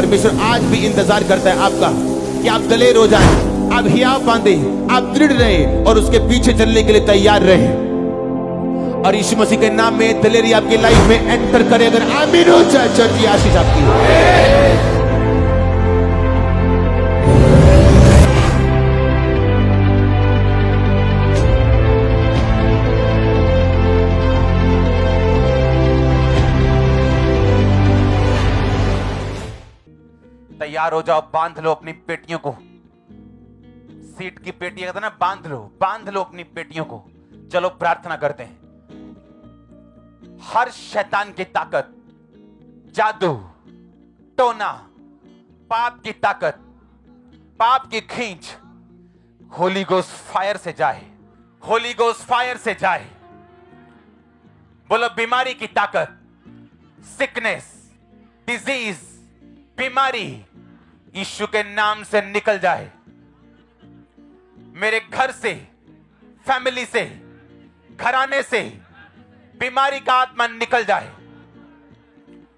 परमेश्वर आज भी इंतजार करता है आपका कि आप दलेर हो जाएं, आप हियाव बांधे, आप दृढ़ रहे और उसके पीछे चलने के लिए तैयार रहे। और यीशु मसीह के नाम में दलेरी आपकी लाइफ में एंटर करे। अगर आमीन हो जाए, चर्च की आशीष आपकी हो। तैयार हो जाओ, बांध लो अपनी पेटियों को। सीट की पेटी कहते हैं ना, बांध लो अपनी पेटियों को। चलो प्रार्थना करते हैं। हर शैतान की ताकत, जादू, टोना, पाप की ताकत, पाप की खींच होली गोस्ट फायर से जाए, होली गोस्ट फायर से जाए। बोलो बीमारी की ताकत, सिकनेस, डिजीज, बीमारी यीशु के नाम से निकल जाए। मेरे घर से, फैमिली से, घराने से बीमारी का आत्मा निकल जाए।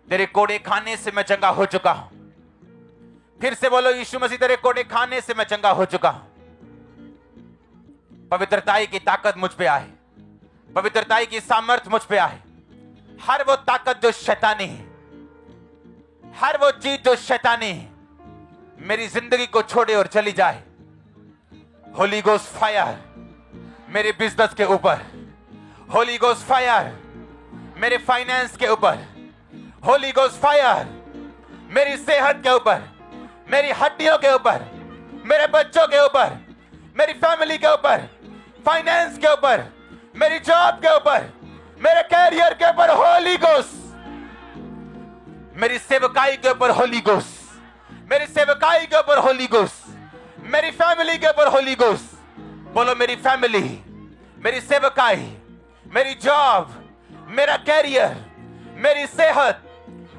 तेरे कोड़े खाने से मैं चंगा हो चुका हूं। फिर से बोलो, यीशु मसीह तेरे कोड़े खाने से मैं चंगा हो चुका हूं। पवित्रताई की ताकत मुझ पे आए, पवित्रताई की सामर्थ मुझ पे आए। हर वो ताकत जो शैतानी है, हर वो चीज जो शैतानी है, मेरी जिंदगी को छोड़े और चली जाए। होली गोस्ट फायर मेरे बिजनेस के ऊपर, होली गोस्ट फायर मेरे फाइनेंस के ऊपर, होली गोस्ट फायर मेरी सेहत के ऊपर, मेरी हड्डियों के ऊपर, मेरे बच्चों के ऊपर, मेरी फैमिली के ऊपर, फाइनेंस के ऊपर, मेरी जॉब के ऊपर, मेरे कैरियर के ऊपर होली गोस्ट, मेरी सेवकाई के ऊपर होली गोस्ट, मेरी सेवकाई के ऊपर होली गोस्ट, मेरी फैमिली के ऊपर होली गोस्ट। बोलो मेरी फैमिली, मेरी सेवकाई, मेरी जॉब, मेरा कैरियर, मेरी सेहत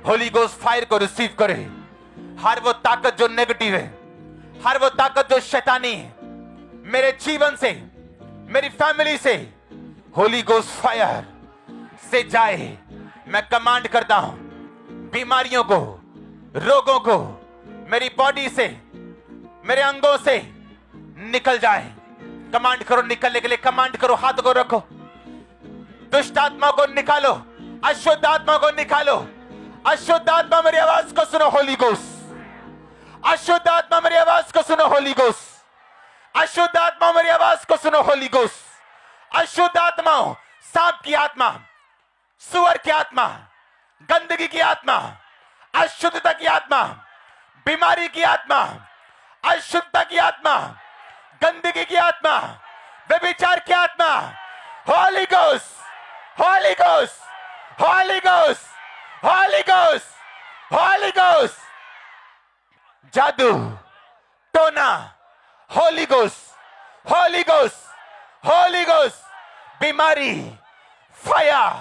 होली गोस्ट फायर को रिसीव करे। हर वो ताकत जो नेगेटिव है, हर वो ताकत जो शैतानी है, मेरे जीवन से, मेरी फैमिली से होली गोस्ट फायर से जाए। मैं कमांड करता हूं, बीमारियों को, रोगों को मेरी बॉडी से, मेरे अंगों से निकल जाए। कमांड करो निकलने के लिए, कमांड करो, हाथ को रखो। दुष्ट आत्मा को निकालो, अशुद्ध आत्मा को निकालो। अशुद्ध आत्मा मेरी आवाज को सुनो होली गोस्ट, अशुद्ध आत्मा मेरी आवाज को सुनो होली गोस्ट, अशुद्ध आत्मा मेरी आवाज को सुनो होली गोस्ट। अशुद्ध आत्मा, सांप की आत्मा, सुअर की आत्मा, गंदगी की आत्मा, अशुद्धता की आत्मा, बीमारी की आत्मा, अशुद्धता की आत्मा, गंदगी की आत्मा, व्यभिचार की आत्मा, Holi ghost, holy ghost, holy ghost, holy ghost, holy ghost. जादू, टोना, Holi ghost, holy ghost, holy ghost. बीमारी, फायर,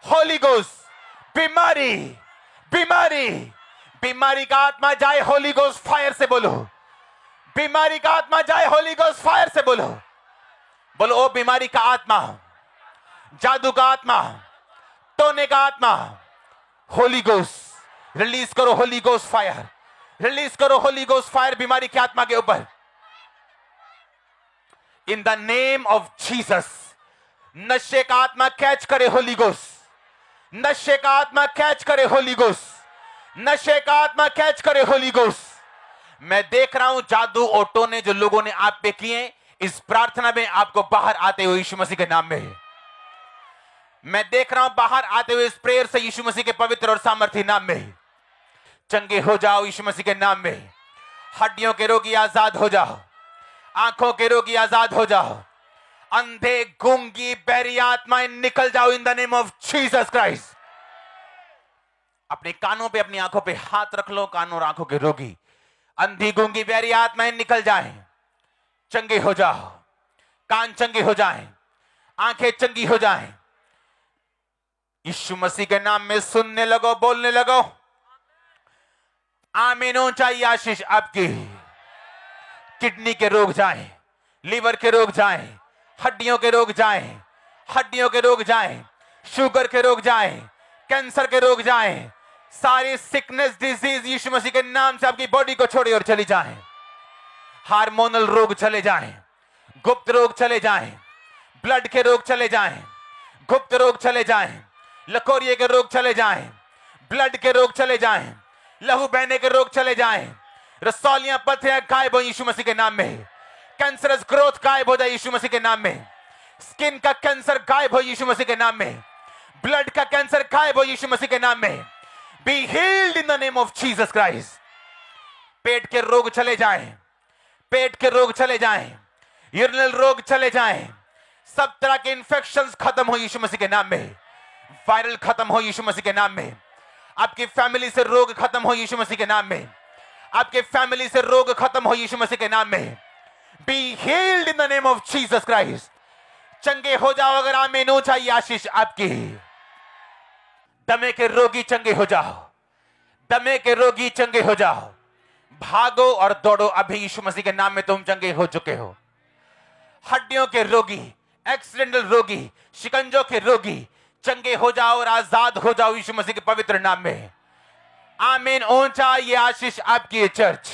होली गोस्ट। बीमारी, बीमारी, बीमारी का आत्मा जाए होली गोस्ट फायर से बोलो। बीमारी का आत्मा जाए होली गोस्ट फायर से बोलो। बोलो ओ बीमारी का आत्मा, जादू का आत्मा, टोने का आत्मा, होली गोस्ट रिलीज करो, होली गोस्ट फायर रिलीज करो, होली गोस्ट फायर बीमारी की आत्मा के ऊपर। In the name of Jesus. नशे का आत्मा कैच करे होली गोस्ट, नशे का आत्मा कैच करे होली गोस्ट, नशे का आत्मा कैच करे होली गोस्ट। मैं देख रहा हूं जादू और टोने जो लोगों ने आप पे किए, इस प्रार्थना में आपको बाहर आते हुए यीशु मसीह के नाम में। मैं देख रहा हूं बाहर आते हुए इस प्रेयर से यीशु मसीह के पवित्र और सामर्थी नाम में। चंगे हो जाओ यीशु मसीह के नाम में। हड्डियों के रोगी आजाद हो जाओ, आंखों के रोगी आजाद हो जाओ, अंधे, गूंगी, बहरी आत्माएं निकल जाओ इन the name of Jesus Christ. अपने कानों पे, अपनी आंखों पे हाथ रख लो। कानों और आंखों के रोगी, अंधी, गूंगी, बहरी आत्माएं निकल जाएं, चंगे हो जाओ। कान चंगे हो जाएं, आंखें चंगी हो जाएं। यीशु मसीह के नाम में सुनने लगो, बोलने लगो। आमीन हो चाहिए आशीष आपकी। किडनी के रोग जाएं, लीवर के रोग जाएं, हड्डियों के रोग जाएं, हड्डियों के रोग जाएं, शुगर के रोग जाएं, कैंसर के रोग जाएं, सारी सिकनेस डिजीज यीशु मसीह के नाम से आपकी बॉडी को छोड़े और चली जाएं। हार्मोनल रोग चले जाएं, गुप्त रोग चले जाएं, ब्लड के रोग चले जाएं, गुप्त रोग चले जाएं, लकोरिये के रोग चले जाएं, ब्लड के रोग चले जाएं, लहू बहने के रोग चले जाएं, रसौलियां पथरियां गायब हो यीशु मसीह के नाम में, कैंसरस ग्रोथ गायब हो जाए यीशु मसीह के नाम में, स्किन का कैंसर गायब हो यीशु मसीह के नाम में, ब्लड का कैंसर गायब हो यीशु मसीह के नाम में। Be healed in the name of Jesus Christ. पेट के रोग चले जाएं, पेट के रोग चले जाएं, यूरिनल रोग चले जाएं, सब तरह के इंफेक्शंस खत्म हो यीशु मसीह के नाम में, वायरल खत्म हो यीशु मसीह के नाम में, आपकी फैमिली से रोग खत्म हो यीशु मसीह के नाम में, आपके फैमिली से रोग खत्म हो यीशु मसीह के नाम में। Be healed in the name of Jesus Christ. चंगे हो जाओ अगर आमीन हो चाहिए आशीष आपकी। दमे के रोगी चंगे हो जाओ, दमे के रोगी चंगे हो जाओ। भागो और दौड़ो, अभी यीशु मसीह के नाम में तुम चंगे हो चुके हो। हड्डियों के रोगी, एक्सीडेंटल रोगी, शिकंजों के रोगी चंगे हो जाओ और आजाद हो जाओ यीशु मसीह के पवित्र नाम में। आमीन ऊंचा ये आशीष आपकी चर्च।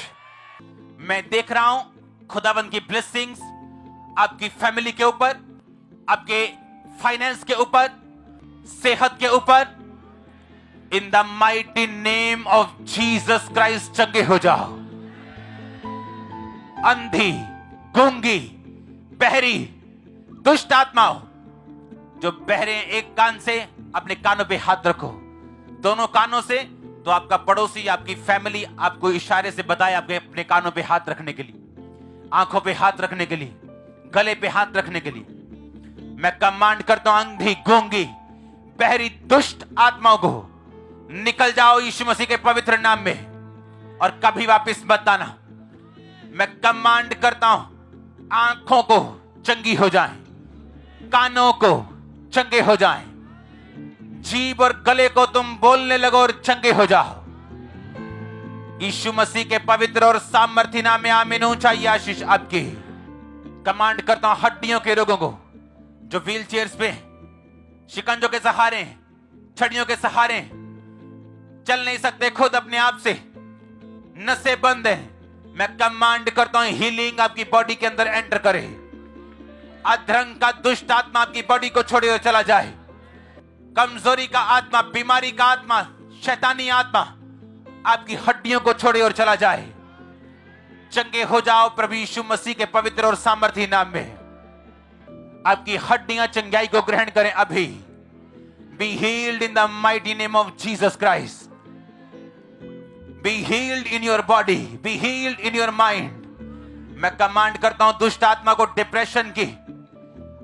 मैं देख रहा हूं खुदावंद की ब्लेसिंग्स आपकी फैमिली के ऊपर, आपके फाइनेंस के ऊपर, सेहत के ऊपर। In the mighty name of Jesus Christ चंगे हो जाओ। अंधी, गूंगी, बहरी, दुष्ट आत्माओं जो बहरे हैं, एक कान से अपने कानों पे हाथ रखो, दोनों कानों से। तो आपका पड़ोसी, आपकी फैमिली आपको इशारे से बताए आपके अपने कानों पे हाथ रखने के लिए, आंखों पे हाथ रखने के लिए, गले पे हाथ रखने के लिए। मैं कमांड करता हूं अंधी, गूंगी, बहरी, दुष्ट आत्माओं को निकल जाओ यीशु मसीह के पवित्र नाम में और कभी वापस मत आना। मैं कमांड करता हूं आंखों को चंगी हो जाएं, कानों को चंगे हो जाएं, जीभ और गले को तुम बोलने लगो और चंगे हो जाओ यीशु मसीह के पवित्र और सामर्थ्य नाम में। आमीन ऊंचा ये आशीष आपकी। कमांड करता हूं हड्डियों के रोगों को जो व्हील चेयर्स पे, शिकंजों के सहारे, छड़ियों के सहारे चल नहीं सकते खुद अपने आप से, नसें बंद है, मैं कमांड करता हूं हीलिंग आपकी बॉडी के अंदर एंटर करे। अधरंग का दुष्ट आत्मा आपकी बॉडी को छोड़े और चला जाए। कमजोरी का आत्मा, बीमारी का आत्मा, शैतानी आत्मा आपकी हड्डियों को छोड़े और चला जाए। चंगे हो जाओ प्रभु यीशु मसीह के पवित्र और सामर्थ्य नाम में। आपकी हड्डियां चंगाई को ग्रहण करें अभी। B healed in the mighty name of Jesus Christ. B healed in your body, B healed in your mind. मैं कमांड करता हूं दुष्ट आत्मा को, डिप्रेशन की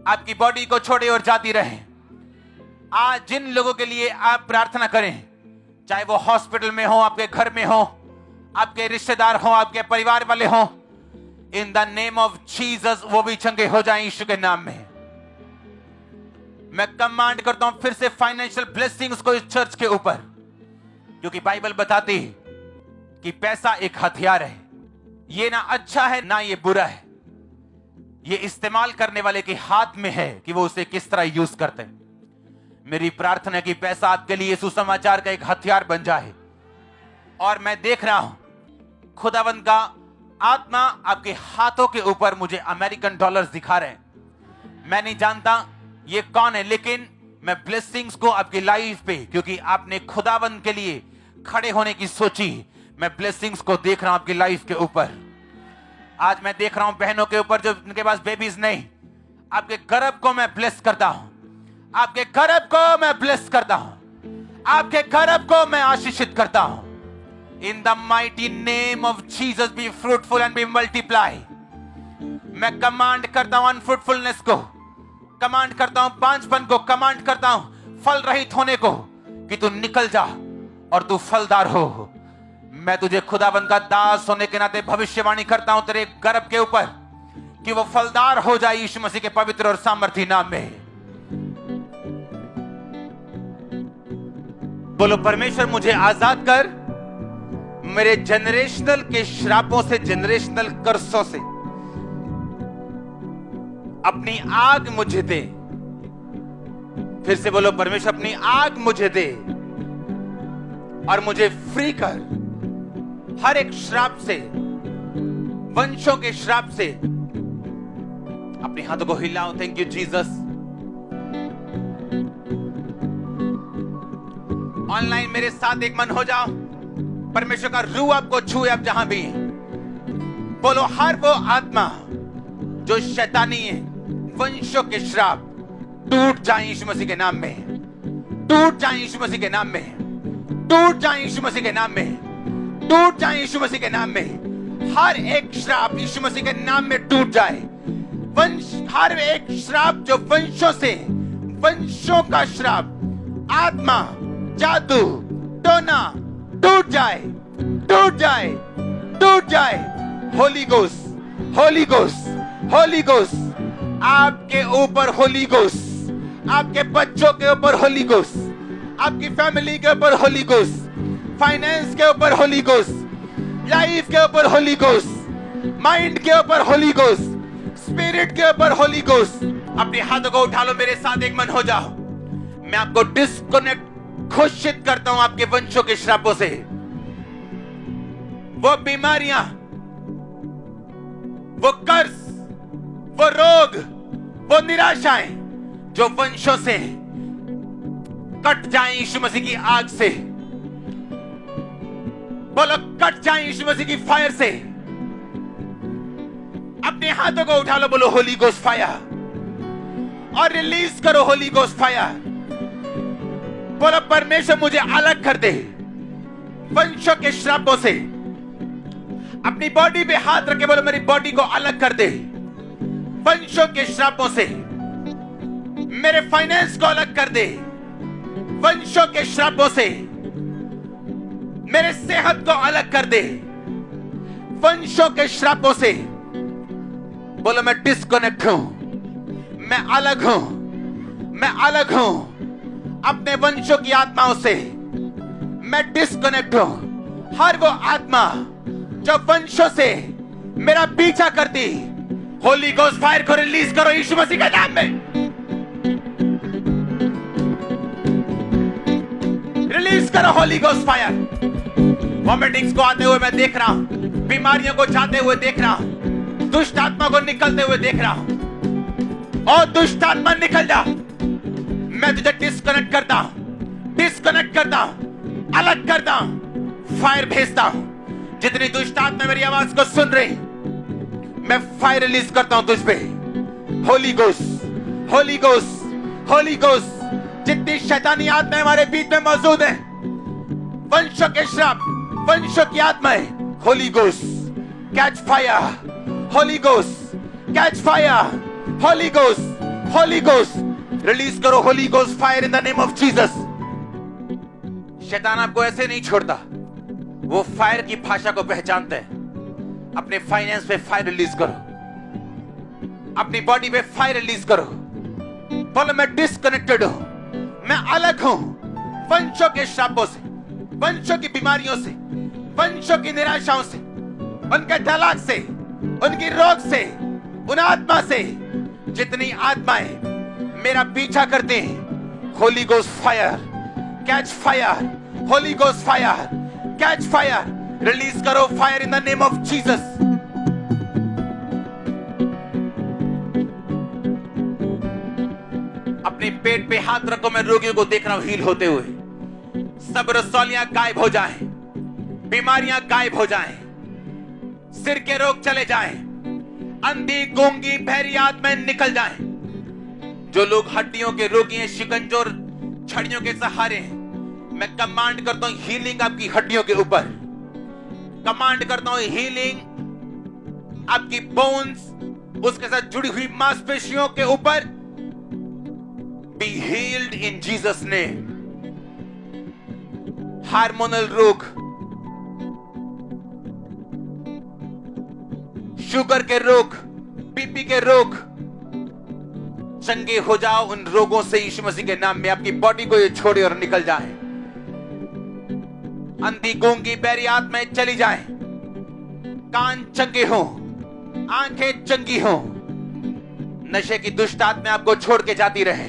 आपकी बॉडी को छोड़े और जाती रहे। आज जिन लोगों के लिए आप प्रार्थना करें, चाहे वो हॉस्पिटल में हो, आपके घर में हो, आपके रिश्तेदार हो, आपके परिवार वाले हो, इन द नेम ऑफ जीसस वो भी चंगे हो जाएं यीशु के नाम में। मैं कमांड करता हूं फिर से फाइनेंशियल ब्लेसिंग्स को इस चर्च के ऊपर, क्योंकि बाइबल बताती है कि पैसा एक हथियार है। ये ना अच्छा है ना ये बुरा है, ये इस्तेमाल करने वाले के हाथ में है कि वो उसे किस तरह यूज करते हैं। मेरी प्रार्थना है कि पैसा आपके लिए सुसमाचार का एक हथियार बन जाए। और मैं देख रहा हूं खुदावंद का आत्मा आपके हाथों के ऊपर मुझे अमेरिकन डॉलर्स दिखा रहे हैं। मैं नहीं जानता ये कौन है, लेकिन मैं ब्लेसिंग्स को आपकी लाइफ पे, क्योंकि आपने खुदावंद के लिए खड़े होने की सोची, मैं ब्लेसिंग्स को देख रहा हूं आपकी लाइफ के ऊपर। आज मैं देख रहा हूं बहनों के ऊपर जो उनके पास बेबीज नहीं, आपके गर्भ को मैं ब्लेस करता हूं, आपके गर्भ को मैं ब्लेस करता हूं, आपके गर्भ को मैं आशीषित करता हूं। In the mighty name of Jesus be fruitful and be multiply. मैं कमांड करता हूं अनफ्रूटफुलनेस को, कमांड करता हूं बांझपन को, कमांड करता हूं फल रहित होने को, कि तू निकल जा और तू फलदार हो। मैं तुझे खुदाबंद का दास होने के नाते भविष्यवाणी करता हूं तेरे गर्भ के ऊपर कि वो फलदार हो जाए यीशु मसीह के पवित्र और सामर्थ्य नाम में। बोलो परमेश्वर मुझे आजाद कर, मेरे जनरेशनल के श्रापों से, जनरेशनल कर्सों से। अपनी आग मुझे दे। फिर से बोलो परमेश्वर अपनी आग मुझे दे। और मुझे फ्री कर हर एक श्राप से, वंशों के श्राप से। अपने हाथों को हिलाओ। Thank you Jesus. ऑनलाइन मेरे साथ एक मन हो जाओ। परमेश्वर का रूह आपको छुए अब जहां भी। बोलो हर वो आत्मा जो शैतानी है, वंशों के श्राप टूट जाए यीशु मसीह के नाम में, टूट जाए यीशु मसीह के नाम में, टूट जाए यीशु मसीह के नाम में, टूट जाए यीशु मसीह के नाम में। हर एक श्राप यीशु मसीह के नाम में टूट जाए। वंश, हर एक श्राप जो वंशों से, वंशों का श्राप, आत्मा, जादू, टोना टूट जाए, टूट जाए, टूट जाए। Holi ghost, holy ghost, holy ghost आपके ऊपर, होली गोस्ट आपके बच्चों के ऊपर, होली गोस्ट आपकी फैमिली के ऊपर, होली गोस्ट फाइनेंस के ऊपर, होली गोस्ट लाइफ के ऊपर, होली गोस्ट माइंड के ऊपर, होली गोस्ट स्पिरिट के ऊपर, होली गोस्ट। अपने हाथों को उठा लो, मेरे साथ एक मन हो जाओ। मैं आपको डिस्कनेक्ट घोषित करता हूं आपके वंशों के श्रापों से। वो बीमारियां, वो कर्ज, वो रोग, वो निराशाएं जो वंशों से कट जाएं यीशु मसीह की आग से। बोलो कट जाएं यीशु मसीह की फायर से। अपने हाथों को उठा लो, बोलो होली गोस्ट फायर और रिलीज करो होली गोस्ट फायर। बोलो परमेश्वर मुझे अलग कर दे वंशों के श्रापों से। अपनी बॉडी पे हाथ रखे, बोलो मेरी बॉडी को अलग कर दे वंशों के श्रापों से। मेरे फाइनेंस को अलग कर दे वंशों के श्रापों से। मेरे सेहत को अलग कर दे वंशों के श्रापों से। बोलो मैं डिस्कनेक्ट हूं, मैं अलग हूं, मैं अलग हूं अपने वंशों की आत्माओं से। मैं डिस्कनेक्ट हूं। हर वो आत्मा जो वंशों से मेरा पीछा करती, होली गोस्ट फायर को रिलीज करो यीशु मसीह के नाम में। रिलीज करो होली गोस्ट फायर। वॉमिटिंग्स को आते हुए मैं देख रहा हूं, बीमारियों को जाते हुए देख रहा हूं, दुष्ट आत्मा को निकलते हुए देख रहा हूं। और दुष्ट आत्मा निकल जा। मैं तुझे डिस्कनेक्ट करता हूं, डिस्कनेक्ट करता हूं, अलग करता हूं, फायर भेजता हूं। जितनी दुष्ट आत्मा मेरी आवाज को सुन रही, मैं फायर रिलीज करता हूं तुझ पे। Holi ghost, holy ghost, holy ghost. जितनी शैतानी आत्माएं हमारे बीच में मौजूद है, वंशों के श्राप, वंशों की आत्माएं, holy ghost catch fire, holy ghost catch fire, holy ghost, holy ghost release करो holy ghost fire in the name of Jesus. शैतान आपको ऐसे नहीं छोड़ता, वो फायर की भाषा को पहचानते हैं। अपने फाइनेंस पे फायर रिलीज करो, अपनी बॉडी पे फायर रिलीज करो। बोलो मैं डिस्कनेक्टेड हूं, मैं अलग हूं वंशों के श्रापों से, वंशों की बीमारियों से, वंशों की निराशाओं से, उनके तलाक से, उनकी रोग से, उन आत्मा से। जितनी आत्माएं मेरा पीछा करते हैं, holy ghost fire catch fire, holy ghost fire catch fire. Release करो fire in the name of Jesus. अपने पेट पे हाथ रखो, मैं रोगियों को देख रहा हूं हील होते हुए। सब रसौलियां गायब हो जाएं, बीमारियां गायब हो जाएं, सिर के रोग चले जाएं, अंधी गूंगी बहरी आत्माएं निकल जाएं। जो लोग हड्डियों के रोगी हैं, शिकंजोर छड़ियों के सहारे हैं, मैं कमांड करता हूं हीलिंग आपकी हड्डियों के ऊपर। कमांड करता हूं हीलिंग आपकी बोन्स, उसके साथ जुड़ी हुई मांसपेशियों के ऊपर। बी हील्ड इन जीसस नेम। हार्मोनल रोग, शुगर के रोग, बीपी के रोग, चंगे हो जाओ उन रोगों से यीशु मसीह के नाम में। आपकी बॉडी को ये छोड़े और निकल जाए। अंधी गूंगी बहरी आत्माएं चली जाएं, कान चंगे हो, आंखें चंगी हो, नशे की दुष्ट आत्माएं आपको छोड़ के जाती रहे।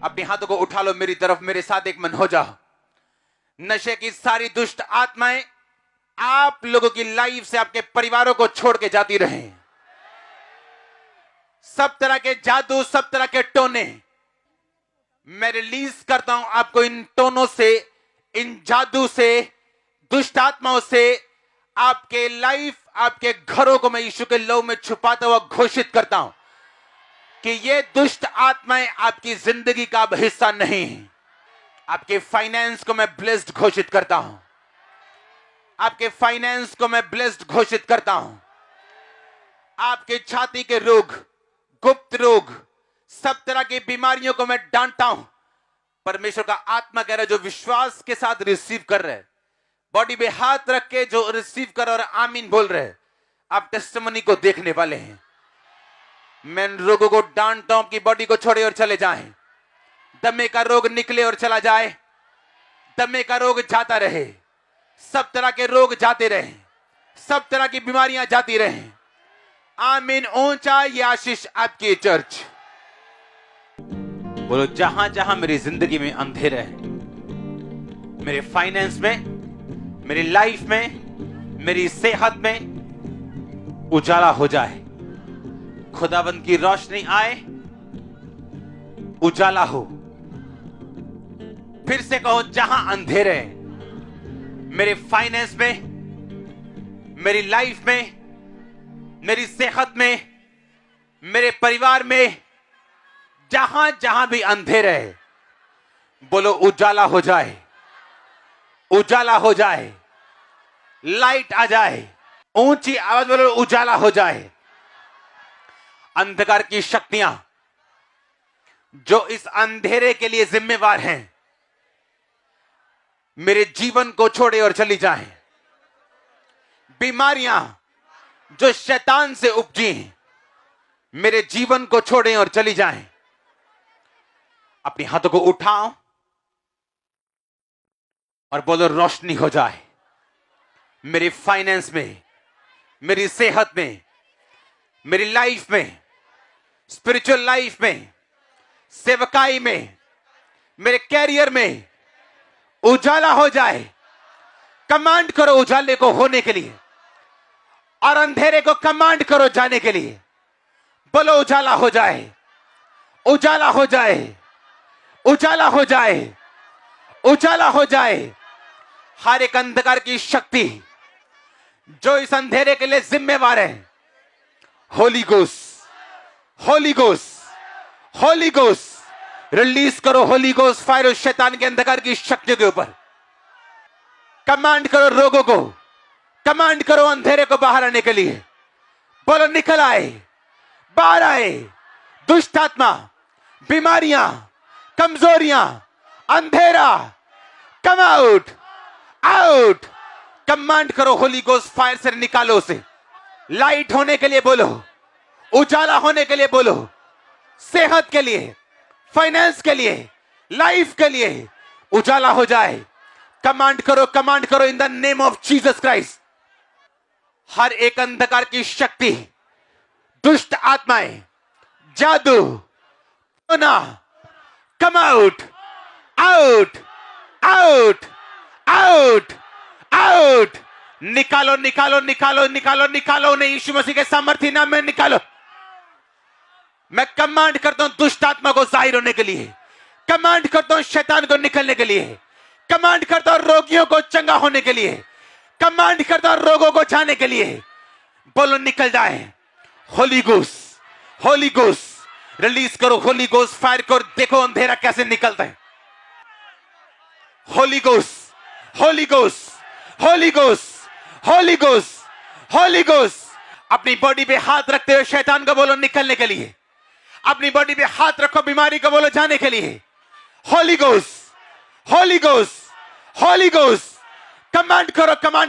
अपने हाथों को उठा लो मेरी तरफ, मेरे साथ एक मन हो जाओ। नशे की सारी दुष्ट आत्माएं आप लोगों की लाइफ से आपके परिवारों को छोड़ के जाती रहें। सब तरह के जादू, सब तरह के टोने मैं रिलीज करता हूं आपको। इन टोनों से, इन जादू से, दुष्ट आत्माओं से आपके लाइफ, आपके घरों को मैं यीशु के लहू में छुपाता हुआ घोषित करता हूं कि ये दुष्ट आत्माएं आपकी जिंदगी का अब हिस्सा नहीं। आपके फाइनेंस को मैं ब्लेस्ड घोषित करता हूं। आपके फाइनेंस को मैं ब्लेस्ड घोषित करता हूं। आपके छाती के रोग, गुप्त रोग, सब तरह की बीमारियों को मैं डांटता हूं। परमेश्वर का आत्मा कह रहा है, जो विश्वास के साथ रिसीव कर रहे हैं, बॉडी पे हाथ रख के जो रिसीव कर और आमीन बोल रहे हैं, आप टेस्टिमनी को देखने वाले हैं। मैं रोगों को डांटता हूं कि बॉडी को छोड़े और चले जाएं। दमे का रोग निकले और चला जाए। दमे का रोग जाता रहे। सब तरह के रोग जाते रहे। सब तरह की बीमारियां जाती रहे। आमीन। ऊंचा ये आशीष आपकी चर्च। बोलो, जहां जहां मेरी जिंदगी में अंधेरा है, मेरे फाइनेंस में, मेरी लाइफ में, मेरी सेहत में उजाला हो जाए। खुदावंद की रोशनी आए, उजाला हो। फिर से कहो, जहां अंधेरे है मेरे फाइनेंस में, मेरी लाइफ में, मेरी सेहत में, मेरे परिवार में, जहां जहां भी अंधेरे है, बोलो उजाला हो जाए। उजाला हो जाए, लाइट आ जाए। ऊंची आवाज बोलो, उजाला हो जाए। अंधकार की शक्तियां जो इस अंधेरे के लिए जिम्मेवार हैं, मेरे जीवन को छोड़े और चली जाएं। बीमारियां जो शैतान से उपजी, मेरे जीवन को छोड़ें और चली जाएं। अपने हाथों को उठाओ और बोलो, रोशनी हो जाए मेरे फाइनेंस में, मेरी सेहत में, मेरी लाइफ में, स्पिरिचुअल लाइफ में, सेवकाई में, मेरे कैरियर में उजाला हो जाए। कमांड करो उजाले को होने के लिए और अंधेरे को कमांड करो जाने के लिए। बोलो, उजाला हो जाए, उजाला हो जाए, उजाला हो जाए, उजाला हो जाए। हर एक अंधकार की शक्ति जो इस अंधेरे के लिए जिम्मेवार है, Holi ghost, holy ghost, holy ghost release करो। होली गोस्ट फायर उस शैतान के अंधकार की शक्ति के ऊपर। कमांड करो रोगों को, कमांड करो अंधेरे को बाहर आने के लिए। बोलो, निकल आए, बाहर आए। दुष्ट आत्मा, बीमारियां, कमजोरियां, अंधेरा, कम आउट, आउट। कमांड करो, होली गोस्ट फायर से निकालो उसे। लाइट होने के लिए बोलो, उजाला होने के लिए बोलो, सेहत के लिए, फाइनेंस के लिए, लाइफ के लिए उजाला हो जाए। कमांड करो in the name of Jesus Christ. हर एक अंधकार की शक्ति, दुष्ट आत्माएं, जादू, come out, out, out, out, out. निकालो, निकालो, निकालो, निकालो, निकालो उन्हें यीशु मसीह के सामर्थ्य नाम में निकालो। मैं कमांड करता हूं दुष्ट आत्मा को जाहिर होने के लिए। कमांड करता हूं शैतान को निकलने के लिए। कमांड करता हूं रोगियों को चंगा होने के लिए। कमांड करता हूं रोगों को जाने के लिए। बोलो, निकल जाए। Holi ghost, holy ghost release करो। होली गोस्ट फायर करो। देखो अंधेरा कैसे निकलता है। Holi ghost, holy ghost, holy ghost, holy ghost, holy ghost. अपनी बॉडी पे हाथ रखते हुए शैतान को बोलो निकलने के लिए। अपनी बॉडी पे हाथ रखो, बीमारी को बोलो जाने के लिए। Holi ghost, holy ghost, holy ghost. Command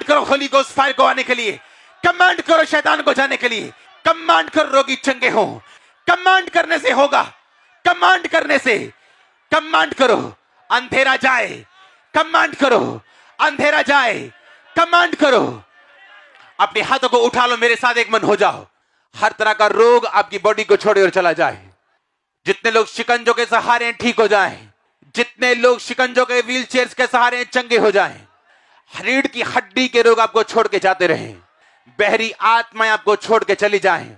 करो होली गोस्ट फायर को आने के लिए। कमांड करो शैतान को जाने के लिए। कमांड करो रोगी चंगे हो। कमांड करने से होगा। कमांड करने से, कमांड करो अंधेरा जाए। कमांड करो अंधेरा जाए। कमांड करो। अपने हाथों को उठा लो, मेरे साथ एक मन हो जाओ। हर तरह का रोग आपकी बॉडी को छोड़े और चला जाए। जितने लोग शिकंजों के सहारे ठीक हो जाएं। जितने लोग शिकंजों के व्हील चेयर्स के सहारे चंगे हो जाएं, रीढ़ की हड्डी के रोग आपको छोड़ के जाते रहें, बहरी आत्माएं आपको छोड़ के चली जाएं।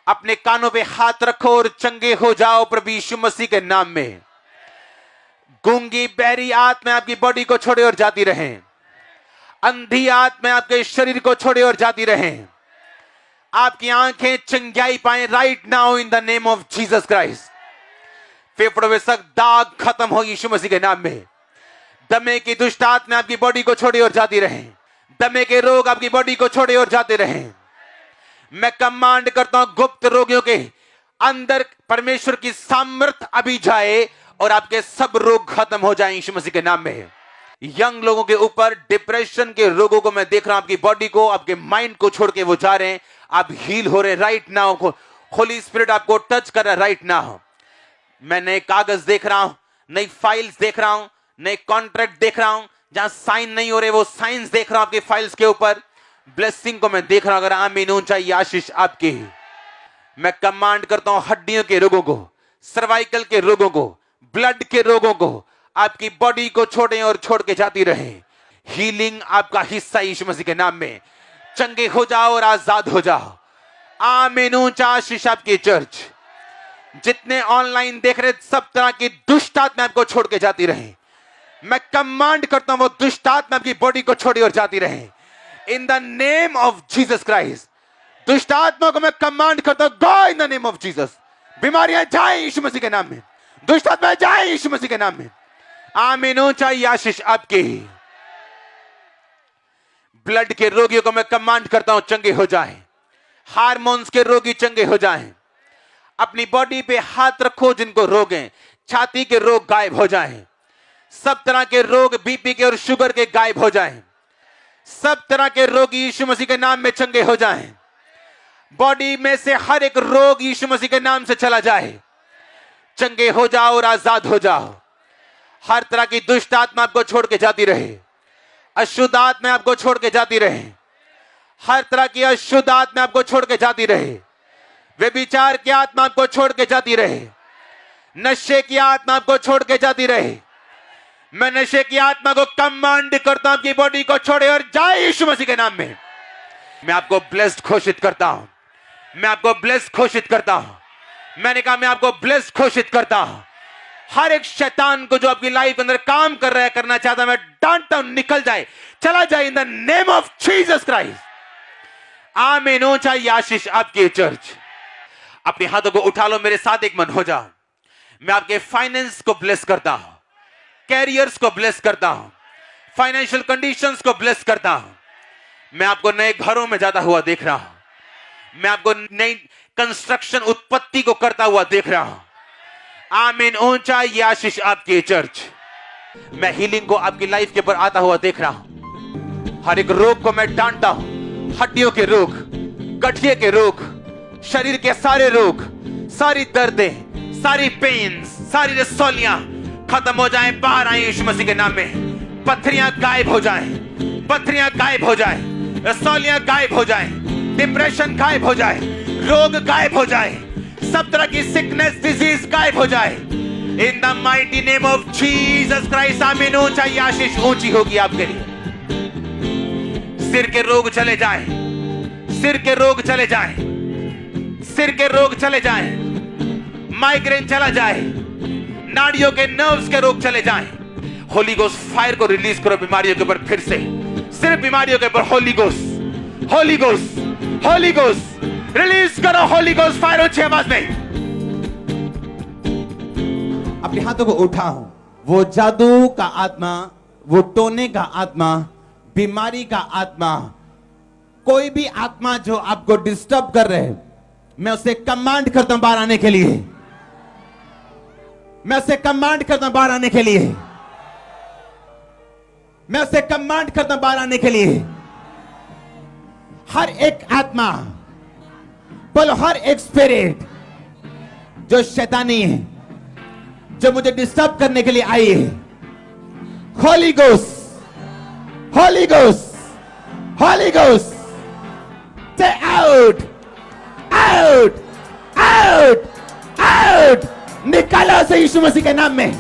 अपने कानों पे हाथ रखो और चंगे हो जाओ प्रभु यीशु मसीह के नाम में। गूंगी बहरी आत्माएं आपकी बॉडी को छोड़े और जाती रहें, अंधी आत्माएं आपके शरीर को छोड़े और जाती रहें। आपकी आंखें चंगाई पाए right now in the name of Jesus Christ. फेफड़ों में सख्त दाग खत्म हो यीशु मसीह के नाम में। दमे की दुष्ट आत्मा आपकी बॉडी को छोड़े और जाती रहें, दमे के रोग आपकी बॉडी को छोड़े और जाते रहें। मैं कमांड करता हूं गुप्त रोगियों के अंदर परमेश्वर की सामर्थ अभी जाए और आपके सब रोग खत्म हो जाएं यीशु मसीह के नाम में। यंग लोगों के ऊपर डिप्रेशन के रोगों को मैं देख रहा हूं, आपकी बॉडी को, आपके माइंड को छोड़ के वो जा रहे हैं, आप हील हो रहे हैं राइट नाउ। होली स्पिरिट आपको टच कर रहा है राइट नाउ। मैं नए कागज देख रहा हूं, नई फाइल्स देख रहा हूं, नए कॉन्ट्रैक्ट देख रहा हूं, जहां साइन नहीं हो रहे वो साइंस देख रहा हूं आपकी फाइल्स के ऊपर। ब्लेसिंग को मैं देख रहा हूं। अगर आमीन ऊंचा ये आशीष आपकी। मैं कमांड करता हूं हड्डियों के रोगों को, सर्वाइकल के रोगों को, ब्लड के रोगों को आपकी बॉडी को छोड़ें और छोड़ के जाती रहे। हीलिंग आपका हिस्सा यीशु मसीह के नाम में। चंगे हो जाओ और आजाद हो जाओ। आमीन ऊंचा आशीष आपकी चर्च। जितने ऑनलाइन देख रहे सब तरह की दुष्ट आत्मा आपको छोड़ के जाती रहे। मैं कमांड करता हूं वो दुष्ट आत्मा आपकी बॉडी को छोड़ी और जाती रहे in the name of Jesus Christ. दुष्ट आत्मा को मैं कमांड करता हूं go in the name of Jesus. बीमारियां जाए यीशु मसीह के नाम में, दुष्ट आत्मा जाए यीशु मसीह के नाम में। आमीन ऊंचा ये आशीष आपकी। ब्लड के रोगियों को मैं कमांड करता हूं चंगे हो जाएं, हार्मोन्स के रोगी चंगे हो जाएं। अपनी बॉडी पे हाथ रखो जिनको रोग हैं, छाती के रोग गायब हो जाएं, सब तरह के रोग बीपी के और शुगर के गायब हो जाएं, सब तरह के रोग यीशु मसीह के नाम में चंगे हो जाएं। बॉडी में से हर एक रोग यीशु मसीह के नाम से चला जाए। चंगे हो जाओ और आजाद हो जाओ। हर तरह की दुष्ट आत्मा आपको छोड़ के जाती रहे, अशुद्ध आत्मा आपको छोड़ के जाती रहे, हर तरह की अशुद्ध आत्मा आपको छोड़ के जाती रहे, व्यभिचार की आत्मा आपको छोड़ के जाती रहे, नशे की आत्मा आपको छोड़ के जाती रहे। मैं नशे की आत्मा को कमांड करता हूं आपकी बॉडी को छोड़े और जाए यीशु मसीह के नाम में। मैं आपको ब्लेस्ड घोषित करता हूं, मैं आपको ब्लेस्ड घोषित करता हूं। मैंने कहा मैं आपको ब्लेस्ड घोषित करता हूं। हर एक शैतान को जो आपकी लाइफ अंदर काम कर रहा है, करना चाहता, मैं डांटता हूं निकल जाए, चला जाए इन the name of Jesus Christ. आमीन ऊंचा ये आशीष आपकी चर्च। अपने हाथों को उठा लो, मेरे साथ एक मन हो जाओ। मैं आपके फाइनेंस को ब्लेस करता हूं, कैरियर्स को ब्लेस करता हूं, फाइनेंशियल कंडीशंस को ब्लेस करता हूं। मैं आपको नए घरों में जाता हुआ देख रहा हूं, मैं आपको नई कंस्ट्रक्शन उत्पत्ति को करता हुआ देख रहा हूं। आमीन ऊंचा ये आशीष आपकी चर्च। मैं हीलिंग को आपकी लाइफ के ऊपर आता हुआ देख रहा हूं। हर एक रोग को मैं डांटता हूं, हड्डियों के रोग, गठिए के रोग, शरीर के सारे रोग, सारी दर्दें, सारी पेन्स, सारी रसौलियां खत्म हो जाएं, बाहर आए यीशु मसीह के नाम में। पत्थरियां गायब हो जाएं, पत्थरियां गायब हो जाएं, रसौलियां गायब हो जाएं, डिप्रेशन गायब हो जाए, रोग गायब हो जाए, सब तरह की सिकनेस डिजीज गायब हो जाए इन the mighty name of Jesus Christ. आमीन ऊंचा ये आशीष ऊंची होगी आपके लिए। सिर के रोग चले जाए, सिर के रोग चले जाए, सिर के रोग चले जाए, माइग्रेन चला जाए, नाड़ियों के नर्व्स के रोग चले जाएं। होली गोस्ट फायर को रिलीज करो बीमारियों के ऊपर फिर से, सिर्फ बीमारियों के ऊपर Holi ghost, holy ghost, holy ghost release करो, होली गोस्ट फायर ऊंची आवाज में। अपने हाथों को उठाओ। वो जादू का आत्मा, वो टोने का आत्मा, बीमारी का आत्मा, कोई भी आत्मा जो आपको डिस्टर्ब कर रहे हैं, मैं उसे कमांड करता हूं बाहर आने के लिए। मैं उसे कमांड करता हूं बाहर आने के लिए। मैं उसे कमांड करता हूं बाहर आने के लिए। हर एक आत्मा, बोलो हर एक स्पिरिट जो शैतानी है, जो मुझे डिस्टर्ब करने के लिए आई है, Holi ghost, holy ghost, holy ghost, से आउट, आउट, आउट, आउट, निकालो से यीशु मसीह के नाम में।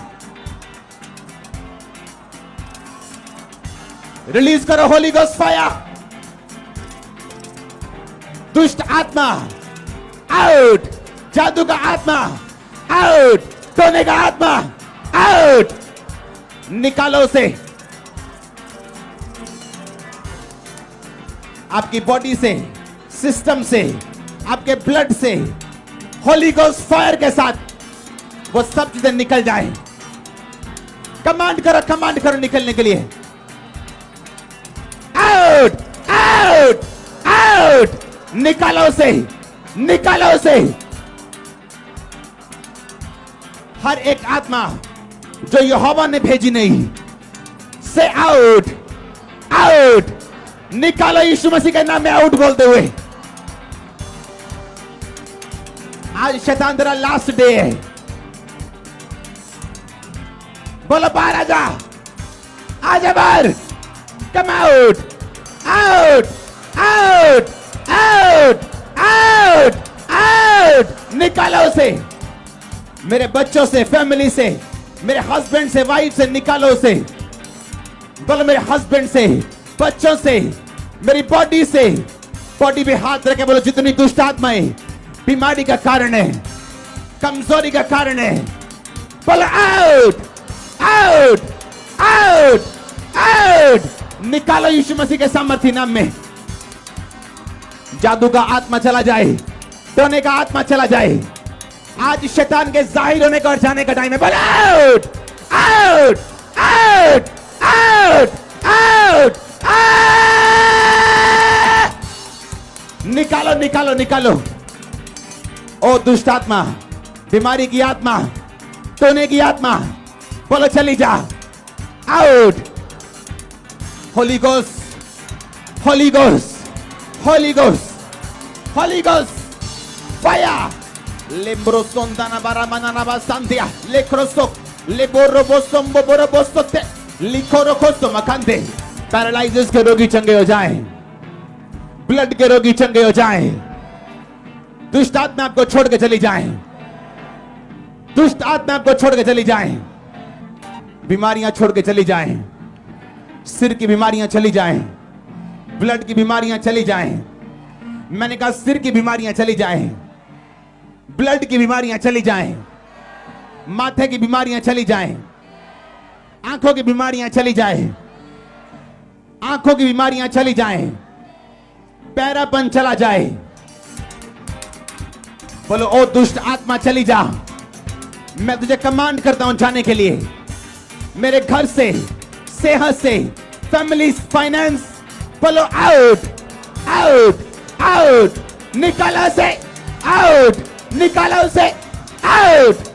रिलीज करो होली गोस्ट फायर। दुष्ट आत्मा आउट, जादू का आत्मा आउट, टोने का आत्मा आउट, निकालो उसे आपकी बॉडी से, सिस्टम से, आपके ब्लड से। होली गोस्ट फायर के साथ वो सब चीजें निकल जाए। कमांड करो निकलने के लिए। आउट आउट आउट, निकालो उसे, निकालो उसे। हर एक आत्मा जो यहोवा ने भेजी नहीं, से आउट आउट, निकालो यीशु मसीह के नाम में आउट बोलते हुए। आज शैतान तेरा लास्ट डे है। बोलो बाहर आजा, आजा बाहर। कम out out out out out out, निकालो उसे मेरे बच्चों से, फैमिली से, मेरे हस्बैंड से, वाइफ से, निकालो उसे। बोलो मेरे हस्बैंड से, बच्चों से, मेरी बॉडी से। बॉडी पे हाथ रखे बोलो जितनी दुष्ट आत्माएं बीमारी का कारण है, कमजोरी का कारण है, बोलो आउट आउट आउट आउट, निकालो यीशु मसीह के सामर्थ्य नाम में। जादू का आत्मा चला जाए, टोने का आत्मा चला जाए। आज शैतान के जाहिर होने का और जाने का टाइम है। बोलो out out out out out, निकालो निकालो निकालो। ओ दुष्ट आत्मा, बीमारी की आत्मा, टोने की आत्मा, बोलो चली जा, out. Holy ghost, holy ghost, holy ghost, holy ghost fire. लेम्ब्रो सोंदाना बारा मानाना बा सांतिया लेक्रोसो लेबोरो सोम्बो बोरो बोसोते लिखोरो खोसो मकांते। पैरालाइसिस के रोगी चंगे हो जाएं, ब्लड के रोगी चंगे हो जाएं, दुष्ट आत्मा आपको छोड़ के चली जाएं, दुष्ट आत्मा आपको छोड़ के चली जाएं, बीमारियां छोड़ के चली जाएं, सिर की बीमारियां चली जाएं, ब्लड की बीमारियां चली जाएं। मैंने कहा सिर की बीमारियां चली जाएं, ब्लड की बीमारियां चली जाएं, माथे की बीमारियां चली जाएं, आंखों की बीमारियां चली जाएं, आंखों की बीमारियां चली जाएं, पैरापन चला जाए। बोलो ओ दुष्ट आत्मा चली जा। मैं तुझे कमांड करता हूं जाने के लिए। मेरे घर से, सेहत से, फैमिली, फाइनेंस, बोलो आउट आउट आउट, निकालो से आउट, निकालो से आउट।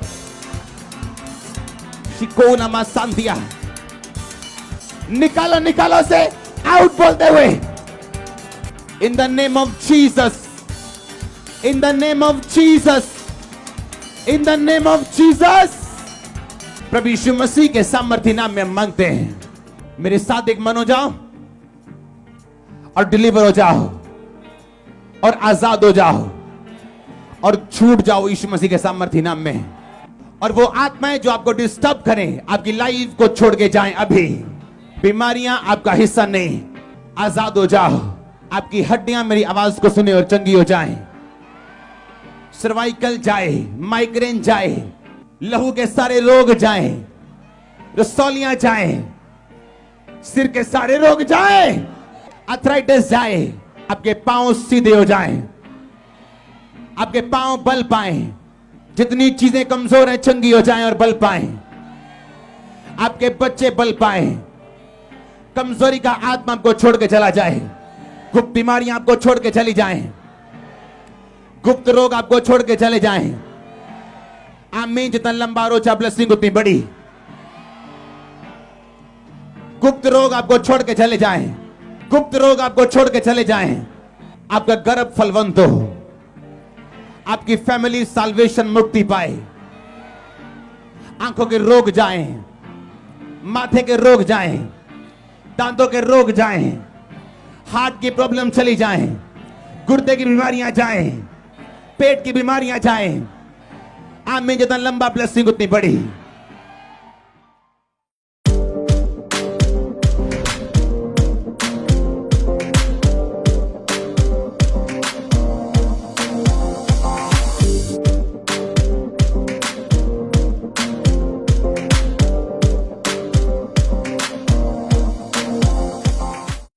शिकोना मा सांतिया, निकालो निकालो से आउट बोलते हुए। In the name of Jesus, in the name of Jesus, in the name of Jesus, प्रभु यीशु मसीह के सामर्थ्य नाम में मांगते हैं। मेरे साथ एक मन हो जाओ और डिलीवर हो जाओ और आजाद हो जाओ और छूट जाओ यीशु मसीह के सामर्थ्य नाम में। और वो आत्माएं जो आपको डिस्टर्ब करें, आपकी लाइफ को छोड़ के जाएं अभी। बीमारियां आपका हिस्सा नहीं, आजाद हो जाओ। आपकी हड्डियां मेरी आवाज को सुने और चंगी हो जाएं। सर्वाइकल जाए, माइग्रेन जाए, लहू के सारे रोग जाएं, रसौलियां जाएं, सिर के सारे रोग जाएं, अर्थराइटिस जाए, आपके पांव सीधे हो जाएं, आपके पांव बल पाएं, जितनी चीजें कमजोर हैं चंगी हो जाएं और बल पाएं, आपके बच्चे बल पाएं, कमजोरी का आत्मा आपको छोड़ के चला जाए, गुप्त बीमारियां आपको छोड़ के चली जाएं, गुप्त रोग आपको छोड़ के चले जाएं। आमीन। जितना लंबा रोचा ब्लेसिंग उतनी बड़ी। गुप्त रोग आपको छोड़ के चले जाएं, गुप्त रोग आपको छोड़ के चले जाएं। आपका गर्भ फलवंत हो, आपकी फैमिली साल्वेशन मुक्ति पाए, आंखों के रोग जाएं, माथे के रोग जाएं, दांतों के रोग जाएं, हार्ट की प्रॉब्लम चली जाएं, गुर्दे की बीमारियां जाएं, पेट की बीमारियां जाएं। आमीन। जितना लंबा ब्लेसिंग उतनी बड़ी।